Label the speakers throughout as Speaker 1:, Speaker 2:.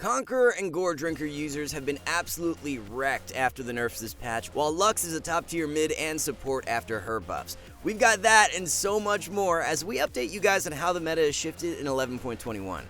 Speaker 1: Conqueror and Gore Drinker users have been absolutely wrecked after the nerfs this patch, while Lux is a top tier mid and support after her buffs. We've got that and so much more as we update you guys on how the meta has shifted in 11.21.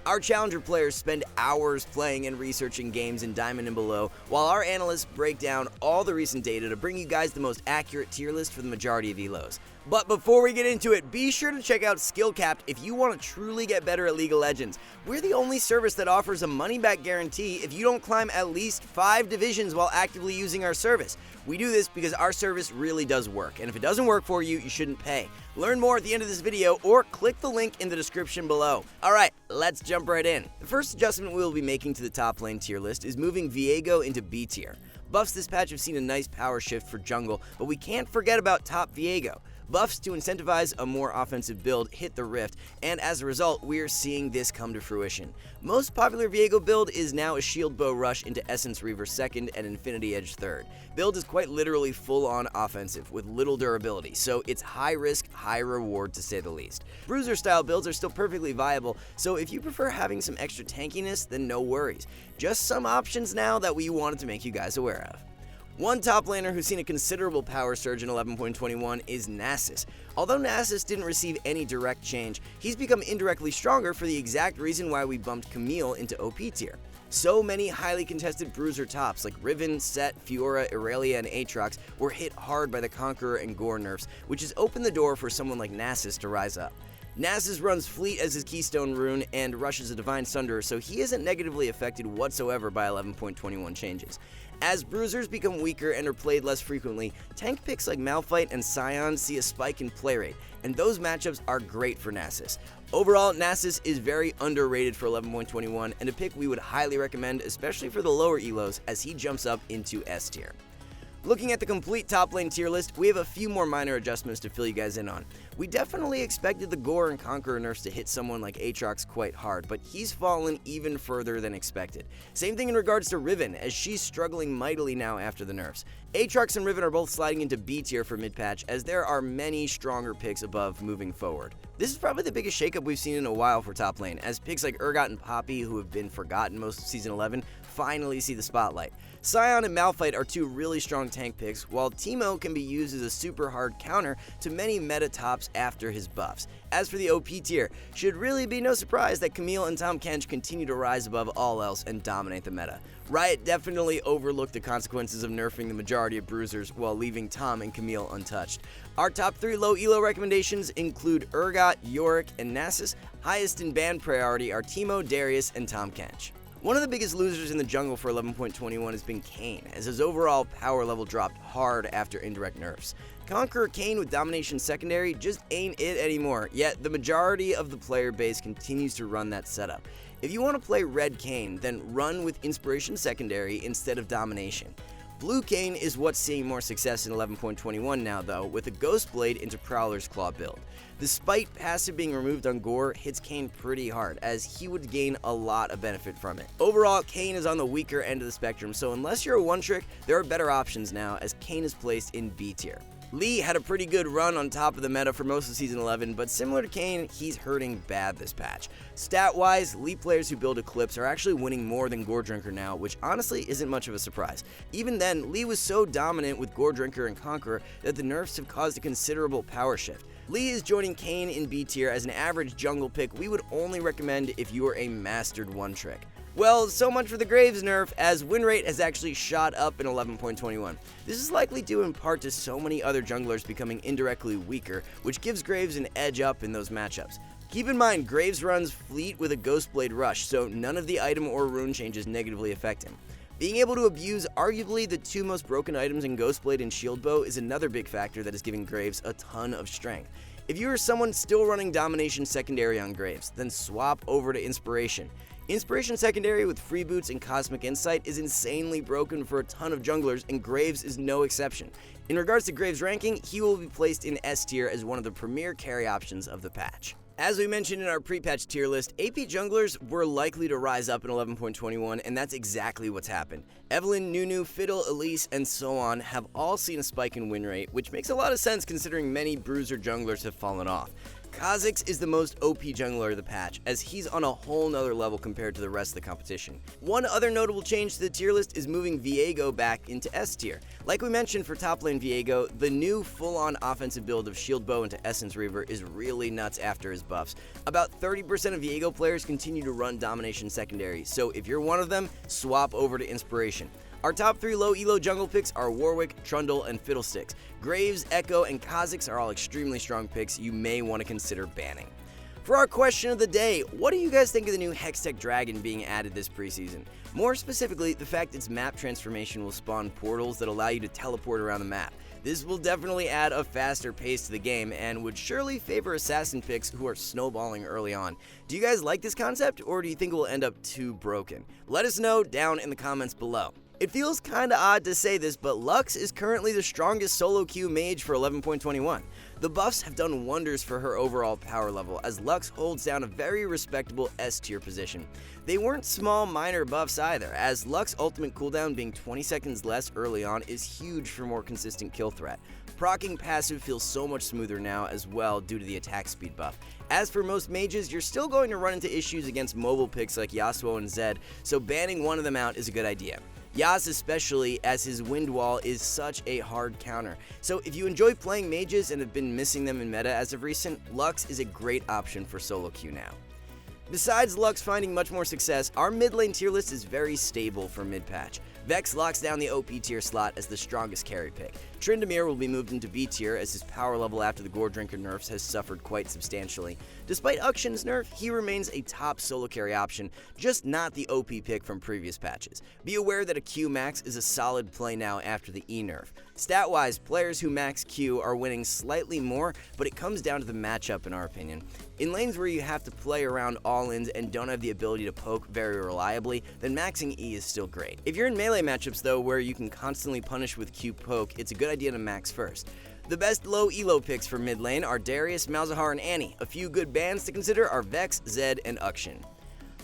Speaker 1: Our Challenger players spend hours playing and researching games in Diamond and below, while our analysts break down all the recent data to bring you guys the most accurate tier list for the majority of elos. But before we get into it, be sure to check out SkillCapped if you want to truly get better at League of Legends. We're the only service that offers a money-back guarantee if you don't climb at least 5 divisions while actively using our service. We do this because our service really does work, and if it doesn't work for you, you shouldn't pay. Learn more at the end of this video or click the link in the description below. Alright, let's jump right in. The first adjustment we will be making to the top lane tier list is moving Viego into B tier. Buffs this patch have seen a nice power shift for jungle, but we can't forget about top Viego. Buffs to incentivize a more offensive build hit the rift, and as a result, we are seeing this come to fruition. Most popular Viego build is now a shield bow rush into Essence Reaver 2nd and Infinity Edge 3rd. Build is quite literally full-on offensive with little durability, so it's high risk, high reward to say the least. Bruiser style builds are still perfectly viable, so if you prefer having some extra tankiness, then no worries. Just some options now that we wanted to make you guys aware of. One top laner who's seen a considerable power surge in 11.21 is Nasus. Although Nasus didn't receive any direct change, he's become indirectly stronger for the exact reason why we bumped Camille into OP tier. So many highly contested bruiser tops like Riven, Set, Fiora, Irelia, and Aatrox were hit hard by the Conqueror and Gore nerfs, which has opened the door for someone like Nasus to rise up. Nasus runs Fleet as his keystone rune and rushes a Divine Sunderer, so he isn't negatively affected whatsoever by 11.21 changes. As bruisers become weaker and are played less frequently, tank picks like Malphite and Sion see a spike in play rate, and those matchups are great for Nasus. Overall, Nasus is very underrated for 11.21 and a pick we would highly recommend, especially for the lower elos as he jumps up into S tier. Looking at the complete top lane tier list, we have a few more minor adjustments to fill you guys in on. We definitely expected the Gore and Conqueror nerfs to hit someone like Aatrox quite hard, but he's fallen even further than expected. Same thing in regards to Riven, as she's struggling mightily now after the nerfs. Aatrox and Riven are both sliding into B tier for mid-patch, as there are many stronger picks above moving forward. This is probably the biggest shakeup we've seen in a while for top lane, as picks like Urgot and Poppy, who have been forgotten most of Season 11, finally see the spotlight. Sion and Malphite are two really strong tank picks, while Teemo can be used as a super hard counter to many meta tops after his buffs. As for the OP tier, should really be no surprise that Camille and Tahm Kench continue to rise above all else and dominate the meta. Riot definitely overlooked the consequences of nerfing the majority of bruisers while leaving Tahm and Camille untouched. Our top 3 low elo recommendations include Urgot, Yorick, and Nasus. Highest in ban priority are Teemo, Darius, and Tahm Kench. One of the biggest losers in the jungle for 11.21 has been Kayn, as his overall power level dropped hard after indirect nerfs. Conqueror Kayn with Domination Secondary just ain't it anymore, yet the majority of the player base continues to run that setup. If you want to play Red Kayn, then run with Inspiration Secondary instead of Domination. Blue Kayn is what's seeing more success in 11.21 now though, with a Ghost Blade into Prowler's Claw build. Despite passive being removed on Gore, hits Kayn pretty hard, as he would gain a lot of benefit from it. Overall, Kayn is on the weaker end of the spectrum, so unless you're a one-trick, there are better options now, as Kayn is placed in B tier. Lee had a pretty good run on top of the meta for most of Season 11, but similar to Kayn, he's hurting bad this patch. Stat-wise, Lee players who build Eclipse are actually winning more than Gore Drinker now, which honestly isn't much of a surprise. Even then, Lee was so dominant with Gore Drinker and Conqueror that the nerfs have caused a considerable power shift. Lee is joining Kayn in B tier as an average jungle pick we would only recommend if you are a mastered one-trick. Well, so much for the Graves nerf, as win rate has actually shot up in 11.21. This is likely due in part to so many other junglers becoming indirectly weaker, which gives Graves an edge up in those matchups. Keep in mind, Graves runs Fleet with a Ghost Blade Rush, so none of the item or rune changes negatively affect him. Being able to abuse arguably the 2 most broken items in Ghostblade and Shield Bow is another big factor that is giving Graves a ton of strength. If you are someone still running Domination Secondary on Graves, then swap over to Inspiration. Inspiration Secondary with Free Boots and Cosmic Insight is insanely broken for a ton of junglers, and Graves is no exception. In regards to Graves' ranking, he will be placed in S tier as one of the premier carry options of the patch. As we mentioned in our pre-patch tier list, AP junglers were likely to rise up in 11.21, and that's exactly what's happened. Evelynn, Nunu, Fiddle, Elise, and so on have all seen a spike in win rate, which makes a lot of sense considering many bruiser junglers have fallen off. Kha'Zix is the most OP jungler of the patch, as he's on a whole nother level compared to the rest of the competition. One other notable change to the tier list is moving Viego back into S tier. Like we mentioned for top lane Viego, the new full-on offensive build of Shield Bow into Essence Reaver is really nuts after his buffs. About 30% of Viego players continue to run Domination secondary, so if you're one of them, swap over to Inspiration. Our top 3 low elo jungle picks are Warwick, Trundle, and Fiddlesticks. Graves, Echo, and Kha'Zix are all extremely strong picks you may want to consider banning. For our question of the day, what do you guys think of the new Hextech Dragon being added this preseason? More specifically, the fact its map transformation will spawn portals that allow you to teleport around the map. This will definitely add a faster pace to the game and would surely favor assassin picks who are snowballing early on. Do you guys like this concept, or do you think it will end up too broken? Let us know down in the comments below. It feels kinda odd to say this, but Lux is currently the strongest solo queue mage for 11.21. The buffs have done wonders for her overall power level, as Lux holds down a very respectable S tier position. They weren't small minor buffs either, as Lux ultimate cooldown being 20 seconds less early on is huge for more consistent kill threat. Proccing passive feels so much smoother now as well due to the attack speed buff. As for most mages, you're still going to run into issues against mobile picks like Yasuo and Zed, so banning one of them out is a good idea. Yas especially, as his wind wall is such a hard counter. So if you enjoy playing mages and have been missing them in meta as of recent, Lux is a great option for solo queue now. Besides Lux finding much more success, our mid lane tier list is very stable for mid patch. Vex locks down the OP tier slot as the strongest carry pick. Tryndamere will be moved into B tier as his power level after the Gore Drinker nerfs has suffered quite substantially. Despite Uxion's nerf, he remains a top solo carry option, just not the OP pick from previous patches. Be aware that a Q max is a solid play now after the E nerf. Stat-wise, players who max Q are winning slightly more, but it comes down to the matchup in our opinion. In lanes where you have to play around all-ins and don't have the ability to poke very reliably, then maxing E is still great. If you're in melee matchups though, where you can constantly punish with Q poke, it's a good idea to max first. The best low elo picks for mid lane are Darius, Malzahar, and Annie. A few good bans to consider are Vex, Zed, and Uxion.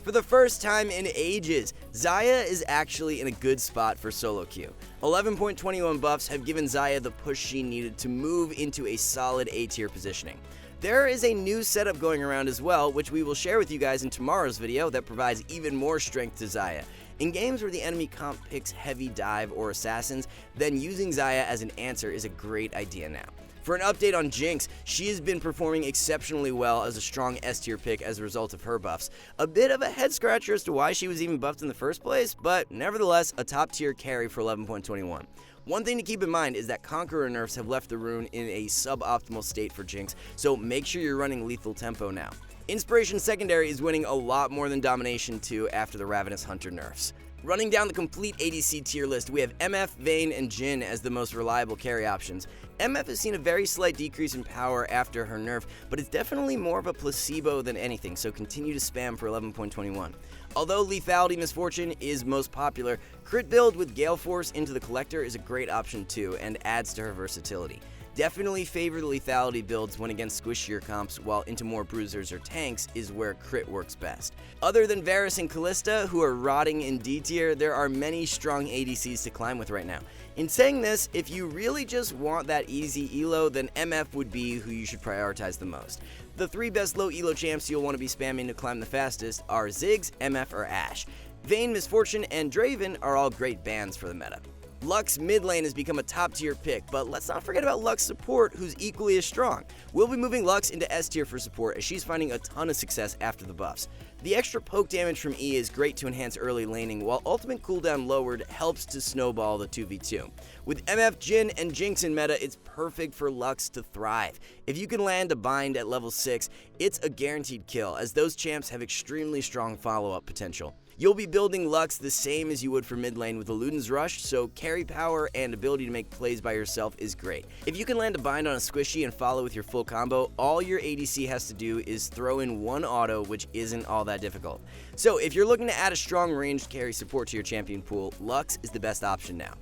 Speaker 1: For the first time in ages, Xayah is actually in a good spot for solo queue. 11.21 buffs have given Xayah the push she needed to move into a solid A tier positioning. There is a new setup going around as well, which we will share with you guys in tomorrow's video that provides even more strength to Xayah. In games where the enemy comp picks heavy dive or assassins, then using Xayah as an answer is a great idea now. For an update on Jinx, she has been performing exceptionally well as a strong S tier pick as a result of her buffs. A bit of a head scratcher as to why she was even buffed in the first place, but nevertheless a top tier carry for 11.21. One thing to keep in mind is that Conqueror nerfs have left the rune in a suboptimal state for Jinx, so make sure you're running lethal tempo now. Inspiration secondary is winning a lot more than Domination 2 after the Ravenous Hunter nerfs. Running down the complete ADC tier list, we have MF, Vayne, and Jhin as the most reliable carry options. MF has seen a very slight decrease in power after her nerf, but it's definitely more of a placebo than anything, so continue to spam for 11.21. Although Lethality Misfortune is most popular, crit build with Gale Force into the Collector is a great option too, and adds to her versatility. Definitely favor the lethality builds when against squishier comps, while into more bruisers or tanks is where crit works best. Other than Varus and Kalista, who are rotting in D tier, there are many strong ADCs to climb with right now. In saying this, if you really just want that easy elo, then MF would be who you should prioritize the most. The 3 best low elo champs you'll want to be spamming to climb the fastest are Ziggs, MF, or Ashe. Vayne, Misfortune, and Draven are all great bans for the meta. Lux mid lane has become a top tier pick, but let's not forget about Lux support, who's equally as strong. We'll be moving Lux into S tier for support as she's finding a ton of success after the buffs. The extra poke damage from E is great to enhance early laning, while ultimate cooldown lowered helps to snowball the 2v2. With MF, Jhin, and Jinx in meta, it's perfect for Lux to thrive. If you can land a bind at level 6, it's a guaranteed kill, as those champs have extremely strong follow-up potential. You'll be building Lux the same as you would for mid lane with Eluden's Rush, so carry power and ability to make plays by yourself is great. If you can land a bind on a squishy and follow with your full combo, all your ADC has to do is throw in one auto, which isn't all that difficult. So if you're looking to add a strong ranged carry support to your champion pool, Lux is the best option now.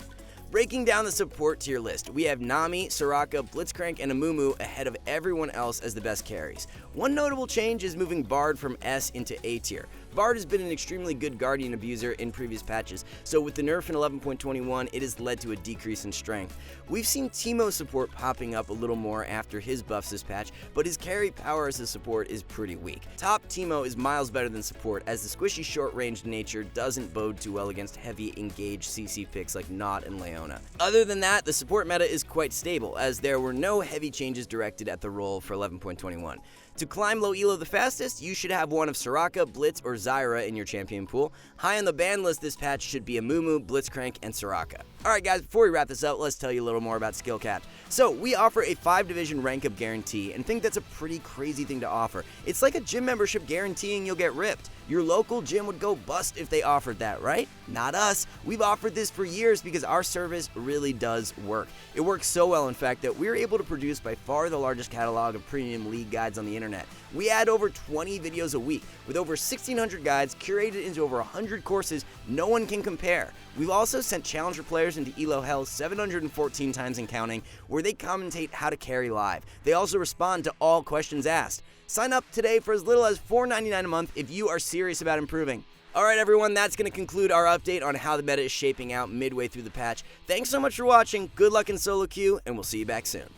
Speaker 1: Breaking down the support tier list, we have Nami, Soraka, Blitzcrank, and Amumu ahead of everyone else as the best carries. One notable change is moving Bard from S into A tier. Bard has been an extremely good Guardian abuser in previous patches, so with the nerf in 11.21, it has led to a decrease in strength. We've seen Teemo support popping up a little more after his buffs this patch, but his carry power as a support is pretty weak. Top Teemo is miles better than support, as the squishy short-ranged nature doesn't bode too well against heavy engaged CC picks like Nott and Leona. Other than that, the support meta is quite stable, as there were no heavy changes directed at the role for 11.21. To climb low elo the fastest, you should have one of Soraka, Blitz, or Zyra in your champion pool. High on the ban list this patch should be Amumu, Blitzcrank, and Soraka. Alright guys, before we wrap this up, let's tell you a little more about SkillCapped. So, we offer a 5-division rank up guarantee, and think that's a pretty crazy thing to offer. It's like a gym membership guaranteeing you'll get ripped. Your local gym would go bust if they offered that, right? Not us. We've offered this for years because our service really does work. It works so well, in fact, that we're able to produce by far the largest catalog of premium league guides on the internet. We add over 20 videos a week, with over 1,600 guides curated into over 100 courses no one can compare. We've also sent Challenger players into Elo Hell 714 times and counting, where they commentate how to carry live. They also respond to all questions asked. Sign up today for as little as $4.99 a month if you are serious about improving. Alright everyone, that's going to conclude our update on how the meta is shaping out midway through the patch. Thanks so much for watching, good luck in solo queue, and we'll see you back soon.